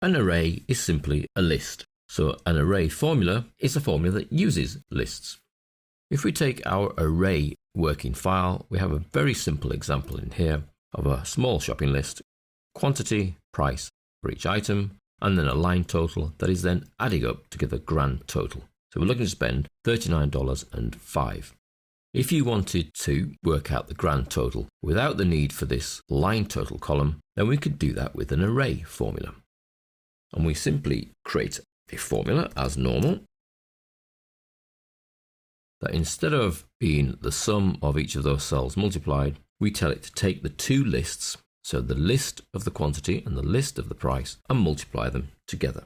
An array is simply a list. So an array formula is a formula that uses lists. If we take our array working file, we have a very simple example in here of a small shopping list, quantity, price for each item, and then a line total that is then adding up to give a grand total. So we're looking to spend $39.05. If you wanted to work out the grand total without the need for this line total column, then we could do that with an array formula. And we simply create a formula as normal that instead of being the sum of each of those cells multiplied, we tell it to take the two lists, so the list of the quantity and the list of the price, and multiply them together.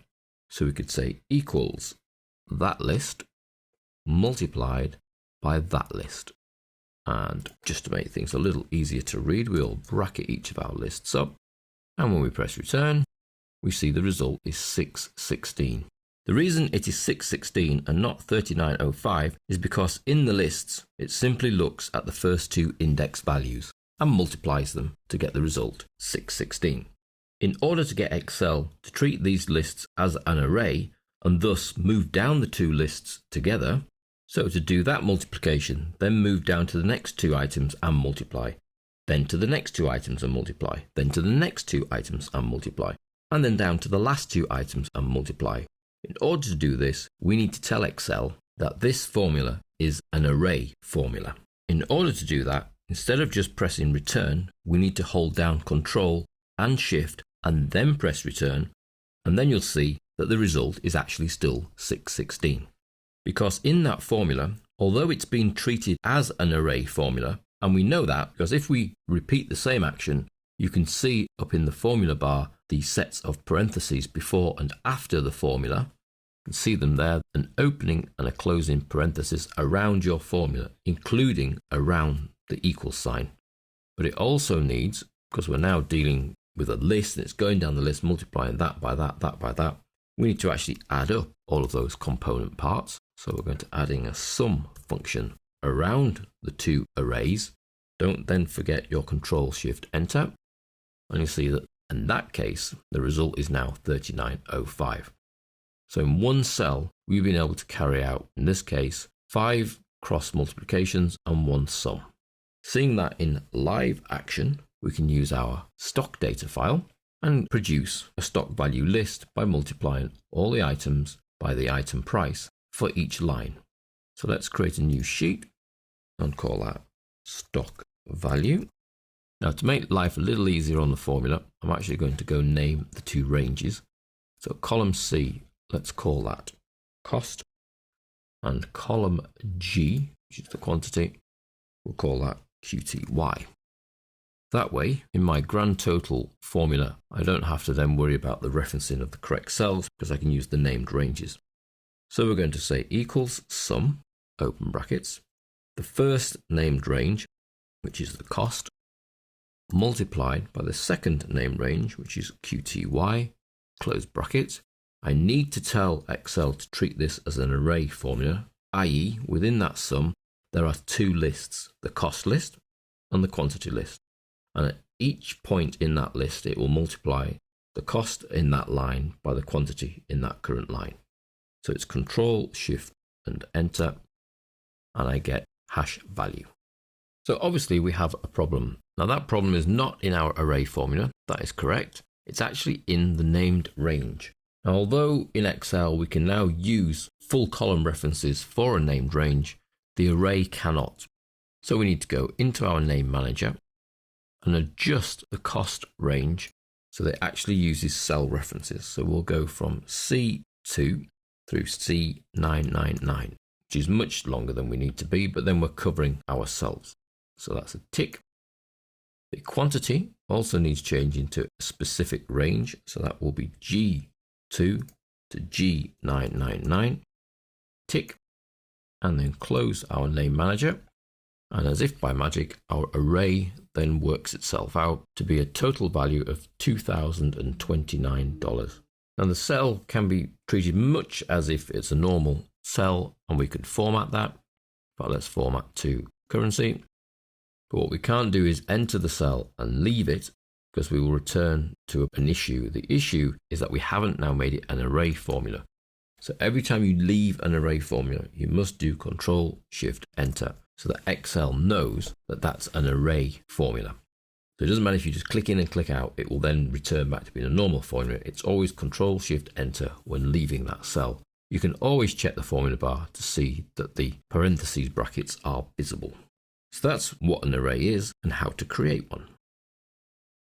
So we could say equals that list multiplied by that list. And just to make things a little easier to read, we'll bracket each of our lists up. And when we press return, we see the result is 616. The reason it is 616 and not 3905 is because in the lists, it simply looks at the first two index values and multiplies them to get the result 616. In order to get Excel to treat these lists as an array and thus move down the two lists together, so to do that multiplication, then move down to the next two items and multiply, then to the next two items and multiply, then to the next two items and multiply, and then down to the last two items and multiply. In order to do this, we need to tell Excel that this formula is an array formula. In order to do that, instead of just pressing return, we need to hold down Control and Shift and then press return, and then you'll see that the result is actually still 616. Because in that formula, although it's been treated as an array formula, and we know that because if we repeat the same action, you can see up in the formula bar the sets of parentheses before and after the formula. You can see them there, an opening and a closing parenthesis around your formula, including around the equal sign. But it also needs, because we're now dealing with a list and it's going down the list, multiplying that by that by that, we need to actually add up all of those component parts. So we're going to add in a sum function around the two arrays. Don't then forget your Control Shift Enter. And you'll see that in that case, the result is now 3905. So in one cell, we've been able to carry out, in this case, 5 cross multiplications and 1 sum. Seeing that in live action, we can use our stock data file and produce a stock value list by multiplying all the items by the item price for each line. So let's create a new sheet and call that stock value. Now to make life a little easier on the formula, I'm actually going to go name the two ranges. So column C, let's call that cost, and column G, which is the quantity, we'll call that QTY. That way, in my grand total formula, I don't have to then worry about the referencing of the correct cells because I can use the named ranges. So we're going to say equals sum, open brackets, the first named range, which is the cost, multiplied by the second named range, which is QTY, close bracket. I need to tell Excel to treat this as an array formula, i.e. within that sum, there are two lists, the cost list and the quantity list. And at each point in that list, it will multiply the cost in that line by the quantity in that current line. So it's Control, Shift, and Enter, and I get hash value. So obviously we have a problem. Now that problem is not in our array formula, that is correct. It's actually in the named range. Now, although in Excel we can now use full column references for a named range, the array cannot. So we need to go into our name manager and adjust the cost range so that it actually uses cell references. So we'll go from C2 through C999, which is much longer than we need to be, but then we're covering our cells. So that's a tick. The quantity also needs changing to a specific range, so that will be G2 to G999, tick, and then close our name manager. And as if by magic, our array then works itself out to be a total value of $2,029. Now the cell can be treated much as if it's a normal cell, and we could format that, but let's format to currency. But what we can't do is enter the cell and leave it because we will return to an issue. The issue is that we haven't now made it an array formula. So every time you leave an array formula, you must do Control-Shift-Enter so that Excel knows that that's an array formula. So it doesn't matter if you just click in and click out, it will then return back to being a normal formula. It's always Control-Shift-Enter when leaving that cell. You can always check the formula bar to see that the parentheses brackets are visible. So that's what an array is and how to create one.